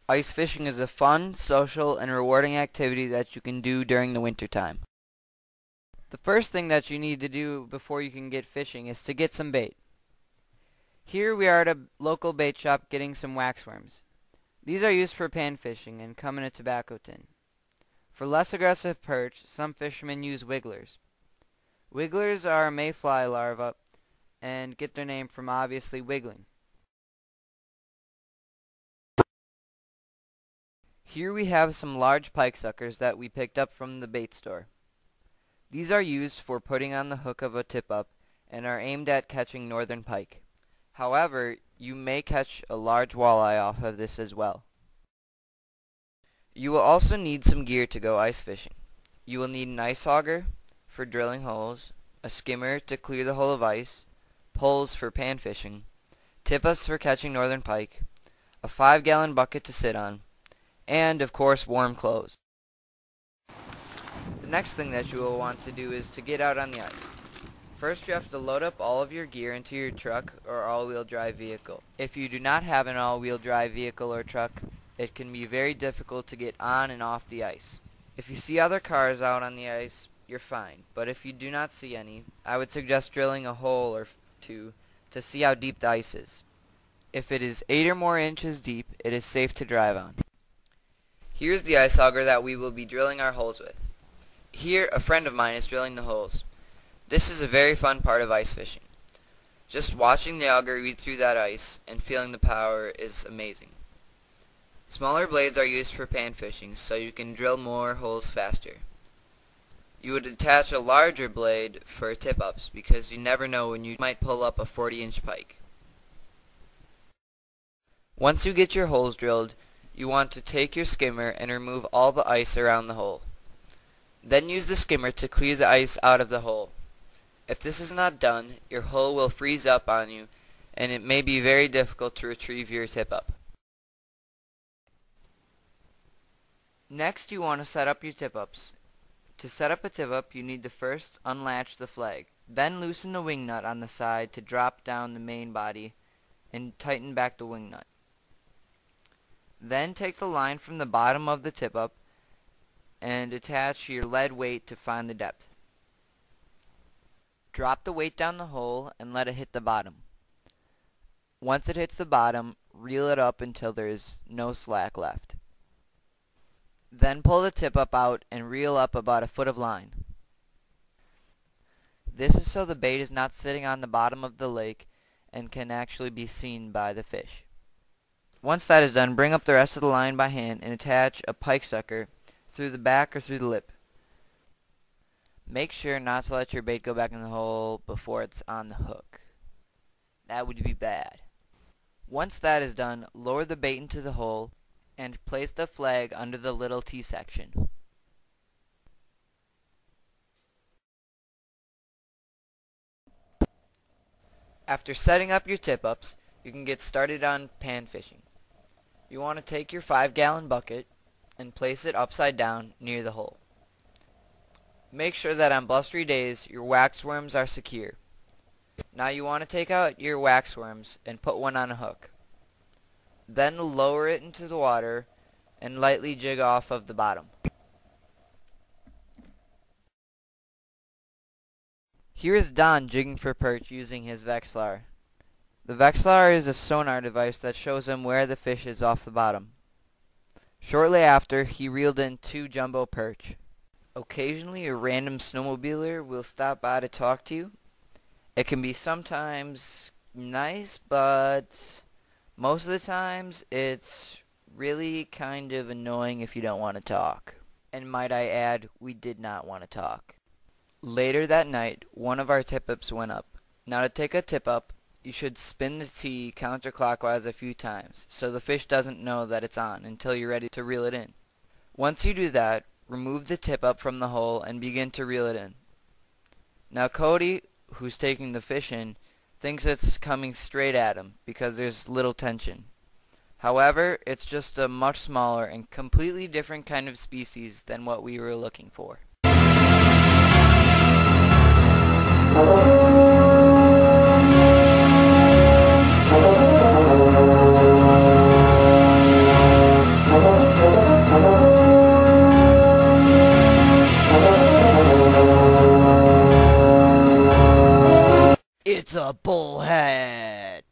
Ice fishing is a fun, social, and rewarding activity that you can do during the winter time. The first thing that you need to do before you can get fishing is to get some bait. Here we are at a local bait shop getting some waxworms. These are used for pan fishing and come in a tobacco tin. For less aggressive perch, some fishermen use wigglers. Wigglers are a mayfly larva and get their name from obviously wiggling. Here we have some large pike suckers that we picked up from the bait store. These are used for putting on the hook of a tip-up and are aimed at catching northern pike. However, you may catch a large walleye off of this as well. You will also need some gear to go ice fishing. You will need an ice auger for drilling holes, a skimmer to clear the hole of ice, poles for pan fishing, tip-ups for catching northern pike, a 5-gallon bucket to sit on, and of course warm clothes. The next thing that you will want to do is to get out on the ice. First you have to load up all of your gear into your truck or all-wheel drive vehicle. If you do not have an all-wheel drive vehicle or truck, it can be very difficult to get on and off the ice. If you see other cars out on the ice, you're fine, but if you do not see any, I would suggest drilling a hole or two to see how deep the ice is. If it is 8 or more inches deep, it is safe to drive on. Here's the ice auger that we will be drilling our holes with. Here, a friend of mine is drilling the holes. This is a very fun part of ice fishing. Just watching the auger read through that ice and feeling the power is amazing. Smaller blades are used for pan fishing, so you can drill more holes faster. You would attach a larger blade for tip-ups because you never know when you might pull up a 40-inch pike. Once you get your holes drilled, you want to take your skimmer and remove all the ice around the hole. Then use the skimmer to clear the ice out of the hole. If this is not done, your hole will freeze up on you and it may be very difficult to retrieve your tip-up. Next you want to set up your tip-ups. To set up a tip-up you need to first unlatch the flag, then loosen the wing nut on the side to drop down the main body and tighten back the wing nut. Then take the line from the bottom of the tip-up and attach your lead weight to find the depth. Drop the weight down the hole and let it hit the bottom. Once it hits the bottom, reel it up until there is no slack left. Then pull the tip-up out and reel up about a foot of line. This is so the bait is not sitting on the bottom of the lake and can actually be seen by the fish. Once that is done, bring up the rest of the line by hand and attach a pike sucker through the back or through the lip. Make sure not to let your bait go back in the hole before it's on the hook. That would be bad. Once that is done, lower the bait into the hole and place the flag under the little T section. After setting up your tip-ups, you can get started on pan fishing. You want to take your 5-gallon bucket and place it upside down near the hole. Make sure that on blustery days your waxworms are secure. Now you want to take out your waxworms and put one on a hook. Then lower it into the water and lightly jig off of the bottom. Here is Don jigging for perch using his Vexilar. The Vexilar is a sonar device that shows him where the fish is off the bottom. Shortly after, he reeled in 2 jumbo perch. Occasionally a random snowmobiler will stop by to talk to you. It can be sometimes nice, but most of the times it's really kind of annoying if you don't want to talk. And might I add, we did not want to talk. Later that night, one of our tip-ups went up. Now to take a tip-up, you should spin the T counterclockwise a few times so the fish doesn't know that it's on until you're ready to reel it in. Once you do that, remove the tip-up from the hole and begin to reel it in. Now Cody, who's taking the fish in, thinks it's coming straight at him because there's little tension. However, it's just a much smaller and completely different kind of species than what we were looking for. It's a bullhead!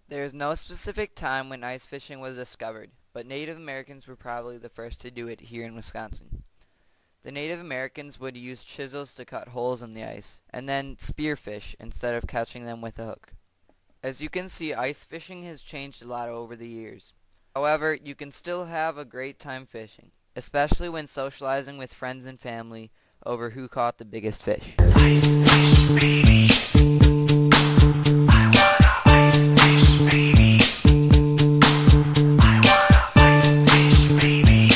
There is no specific time when ice fishing was discovered, but Native Americans were probably the first to do it here in Wisconsin. The Native Americans would use chisels to cut holes in the ice, and then spearfish instead of catching them with a hook. As you can see, ice fishing has changed a lot over the years. However, you can still have a great time fishing, especially when socializing with friends and family over who caught the biggest fish. Ice fish, baby. I wanna ice fish, baby. I wanna ice fish, baby.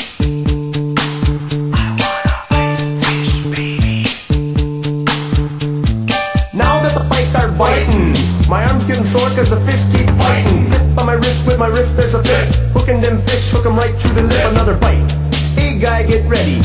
I wanna ice fish, baby. Now that the fights are biting, my arm's getting sore cause the fish keep biting. Flip on my wrist, with my wrist there's a fit. Hooking them fish, hook 'em right through the lip, another bite. Hey guy, get ready.